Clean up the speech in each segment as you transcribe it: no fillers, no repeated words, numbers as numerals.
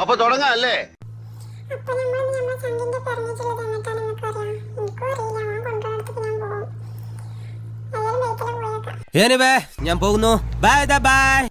അപ്പൊ തുടങ്ങാല്ലേ? ഞാൻ പോകുന്നു. Bye bye.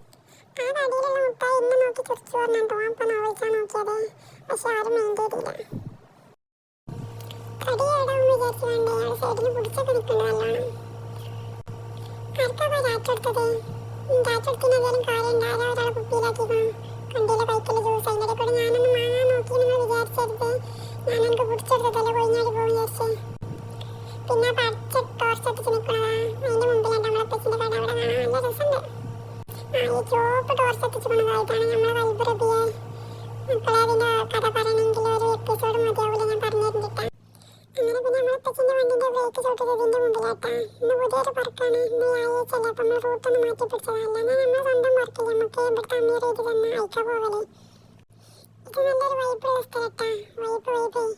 പിന്നെ പച്ച ടോർച്ചടിച്ച് നിൽക്കണതാ അതിന്റെ മുമ്പിൽ നമ്മളപ്പച്ചിന്റെ കട അവിടെ നല്ല രസമുണ്ട്. ഈ ചുവപ്പ് ടോർച്ചടിച്ച് പോണതായിട്ടാണ് നമ്മളെ വൈബ്രബിയെ മക്കളെ അതിന്റെ കഥ പറയണമെങ്കിൽ ഒരു എപ്പിസോഡ് മതിയാവില്ല, ഞാൻ പറഞ്ഞു തരുന്നിട്ടാ. അങ്ങനെ പിന്നെ നമ്മളപ്പച്ചിന്റെ വണ്ടിന്റെ ബ്രേക്ക് ചവിട്ടതിന്റെ മുമ്പിലാട്ടാ. ഇന്ന് പുതിയൊരു പറക്കാണ്, ഇന്ന് വ്യാഴാഴ്ചയല്ലേ, അപ്പം നമ്മൾ റൂട്ടൊന്ന് മാറ്റി പിടിച്ചതല്ല. എന്നാൽ നമ്മളെ സ്വന്തം പറക്കില്ല, നമുക്ക് ഇവിടുത്തെ അമ്മീർ ചെയ്ത് തന്നെ അയക്കാൻ പോകല്. ഇത് നല്ലൊരു വൈബുള്ള സ്ഥലത്താ. വൈബ്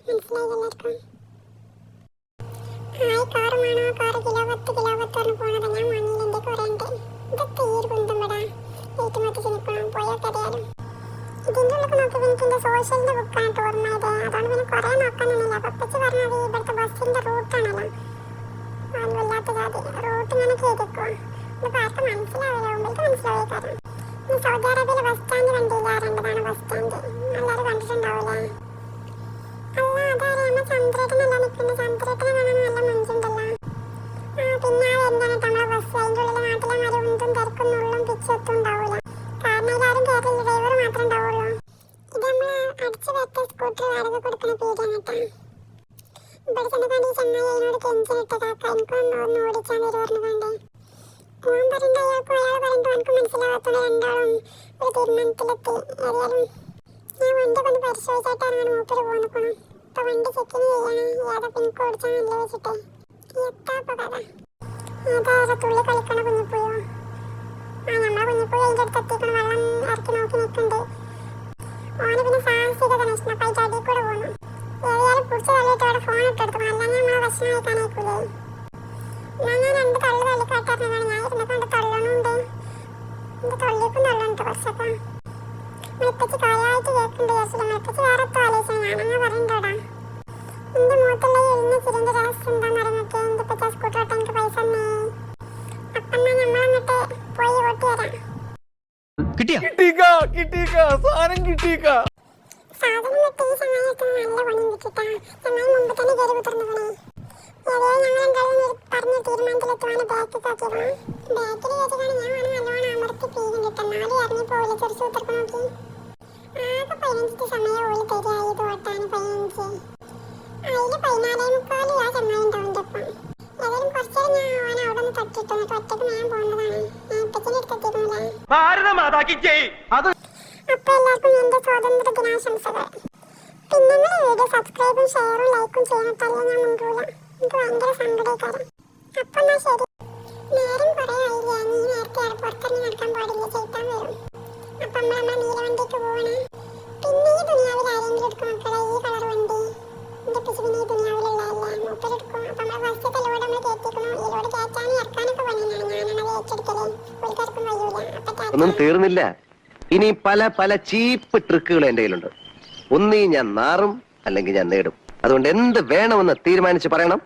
മനസ്സിലായി എല്ലാവർക്കും. കാറ് വേണോ? കാറ് കിലോവത്ത് പറഞ്ഞ് പോണത് ഞാൻ വാങ്ങിയില്ല. എൻ്റെ കുറേ ഉണ്ട്. ഇതൊക്കെ ഈ ഒരു കുന്തം പെടാ ഏറ്റവും മത്തിച്ച് നിൽക്കണം പോയൊക്കെ അറിയാലും. ഇതിൻ്റെ ഉള്ളിൽ നോക്കിയപ്പോൾ എനിക്ക് എൻ്റെ സോഷ്യലിൻ്റെ ബുക്കാണ് ഓർമ്മയത്. അതുകൊണ്ട് പിന്നെ കുറേ നോക്കാനൊന്നുമില്ല. പപ്പച്ച് പറഞ്ഞത് ഇവിടുത്തെ ബസ്സിൻ്റെ റൂട്ടാണല്ലോ, അത് വല്ലാത്ത ജാതി റൂട്ട് ഇങ്ങനെ ചെയ്തേക്കുവാ. ഇതിപ്പോൾ ആർക്കും മനസ്സിലാവില്ല, മുമ്പിലേക്ക് മനസ്സിലാവില്ല. കാരണം ഇന്ന് സൗദി അറേബ്യയിലെ ബസ് സ്റ്റാൻഡ് കണ്ടില്ലാറേണ്ടതാണ്. ബസ് സ്റ്റാൻഡ് എല്ലാവരും കണ്ടിട്ടുണ്ടാവില്ലേ? അല്ല അതായത് നമ്മൾ ചന്ദ്രേട്ടനല്ല നിൽക്കുന്നത്. ചന്ദ്രേട്ടനെ കാണാൻ നല്ല മഞ്ചുണ്ടല്ലോ. പിന്നെ എന്താണ് നമ്മളെ ബസ് അതിൻ്റെ ഉള്ളിൽ നാട്ടിലെ മരവുന്തും തിരക്കൊന്നുള്ളും പിച്ചൊത്തും ഉണ്ടാവില്ല. കാരണം എല്ലാവരും കയറില്ല, ഡ്രൈവർ മാത്രമേ ഉണ്ടാവുള്ളൂ. ഇത് നമ്മൾ അടിച്ചു പറ്റ സ്കൂട്ടർ വാടക കൊടുക്കുന്ന പീടിയാണ് കേട്ടോ. ഇവിടെ ചെന്നക്കാണ്ട് ഈ ചങ്ങായി അതിനോട് കെഞ്ചിനിട്ടതാക്ക എനിക്കൊന്ന് ഓടിച്ചാൽ വരുവാറിന് വേണ്ടേ. ഞാൻ പറയുന്നത് അയാൾക്കും അയാൾ പറയുമ്പോൾ എനിക്ക് മനസ്സിലാവാത്തത് രണ്ടാളും ഒരു തീരുമാനത്തിലെത്തി. ഏതായാലും ഞാൻ വണ്ടിയൊക്കെ ഒന്ന് പരിശോധിച്ചിട്ടാണ് മൂപ്പര് പോന്നിക്കണം. ഇപ്പൊ വണ്ടി ചെക്കിന് ചെയ്യണം, ഏതാ പിങ്ക് ഓടിച്ചാൽ നല്ല വെച്ചിട്ടേ. എത്താപ്പ കഥ ഏതാ തുള്ളി കളിക്കണ കുഞ്ഞിപ്പൂയോ? നമ്മളെ കുഞ്ഞിപ്പൂയോ അതിൻ്റെ അടുത്ത് എത്തിക്കണം. വെള്ളം ഇറക്കി നോക്കി നിൽക്കുന്നുണ്ട്. ഓന് പിന്നെ സാഹസികത നഷ്ടം, അപ്പം അതിൻ്റെ അടിയിൽ കൂടെ പോകണം. ഏതായാലും പിടിച്ച് തള്ളിയിട്ട് അവിടെ ഫോൺ ഇട്ടെടുക്കണം, അല്ലെങ്കിൽ നമ്മളെ ഭക്ഷണം കഴിക്കാനായിക്കൂലേ. എന്നാൽ ഞാൻ രണ്ട് തള്ളിക്കാട്ടാറിനാണ് ഞാൻ ഇരുന്ന് കണ്ട് തള്ളണുണ്ട്. എൻ്റെ തള്ളിക്കും തള്ളുന്നുണ്ട് കുറച്ചൊക്കെ. മെത്തച്ച് കാര്യമായിട്ട് കേൾക്കുന്നുണ്ട് വിചാരിച്ചില്ല. മെത്തച്ച് വേറെ എത്തോ ആലോചിച്ചാൽ ഞാനങ്ങനെ പറയണ്ടോടാ. എൻ്റെ മുഖത്തുള്ള എഴുന്ന ചിരിൻ്റെ രഹസ്യം എന്താണെന്ന് അറിഞ്ഞിട്ട് എൻ്റെ പച്ച സ്കൂട്ടർ ഓട്ടാൻ എനിക്ക് പൈസ തന്നേ. അപ്പം എന്നാൽ നമ്മളങ്ങോട്ട് പോയി ഓട്ടി വരാം. സാധനം കിട്ടി. ഈ സമയത്ത് നല്ല പണിയും കിട്ടിട്ടാ. ചങ്ങായി മുമ്പ് തന്നെ കയറി കുത്തിർന്നേ. ഏതായാലും ഞങ്ങൾ എന്തായാലും പറഞ്ഞ തീരുമാനത്തിലെത്തുവാണ് ബാക്കിൽ കാക്കിയതാണ്. ബാക്കിൽ കയറ്റിക്കാണ് ഞാൻ വേണം നല്ലോണം അമർത്തി പീരും കിട്ടാം. നാല് ഇറങ്ങി പോവില്ല ചെറിച്ച് കുത്തിർക്ക് നോക്കി. ആകെ 15 സമയം ഓളി തരികയായി ഇത് ഓട്ടാൻ. 15 അതിൽ 14:45 ആ ചങ്ങായി ഉണ്ടാവും എൻ്റെ ഒപ്പം. ഏതായാലും കുറച്ചേരം ഞാൻ അവനെ അവിടെ ഒന്ന് തട്ടിട്ടു. എന്നിട്ട് ഒറ്റക്ക് ഞാൻ പോകുന്നതാണ്. ഞാൻ ഇപ്പച്ചൻ്റെ അടുത്ത് എത്തിയിരുന്നില്ല. അപ്പൊ എല്ലാവർക്കും എൻ്റെ സ്വാതന്ത്ര്യ ദിനാശംസകൾ. പിന്നെ നിങ്ങളുടെ വീഡിയോ സബ്സ്ക്രൈബും ഷെയറും ലൈക്കും ചെയ്യണത്തല്ലേ ഞാൻ മുൻകൂല. എനിക്ക് ഭയങ്കര സങ്കടക്കാരം. അപ്പൊ എന്നാ ശരി. നേരം കുറെ ആയില്ല, നീ നേരത്തെ പുറത്തിറങ്ങി നടക്കാൻ പാടില്ല, ചെയ്താൻ വരും. അപ്പൊ നമ്മളെ നീലവണ്ടിക്ക് പോവണേ. പിന്നെ ഈ ദുനിയാവിൽ ആരെങ്കിലും എടുക്കും മക്കളെ ഈ കളർ വണ്ടി. എന്റെ പിച്ച് പിന്നെ ഈ ദുനിയാവിലുള്ളതല്ലേ, മൂപ്പരെടുക്കും. അപ്പൊ നമ്മളെ ഫസ്റ്റത്തെ ലോഡ് നമ്മൾ കയറ്റിക്കണം. ഈ ലോഡ് കയറ്റാനും ഇറക്കാനൊക്കെ പണിയാണ്. ഞാനാണ് അത് ഏറ്റെടുക്കല്. പുള്ളിക്കാർക്കും കഴിയൂല. ഒന്നും തീർന്നില്ല. ഇനി പല പല ചീപ്പ് ട്രിക്കുകൾ എന്റെ കയ്യിലുണ്ട്. ഒന്നീ ഞാൻ നാറും, അല്ലെങ്കിൽ ഞാൻ നേടും. അതുകൊണ്ട് എന്ത് വേണമെന്ന് തീരുമാനിച്ച് പറയണം.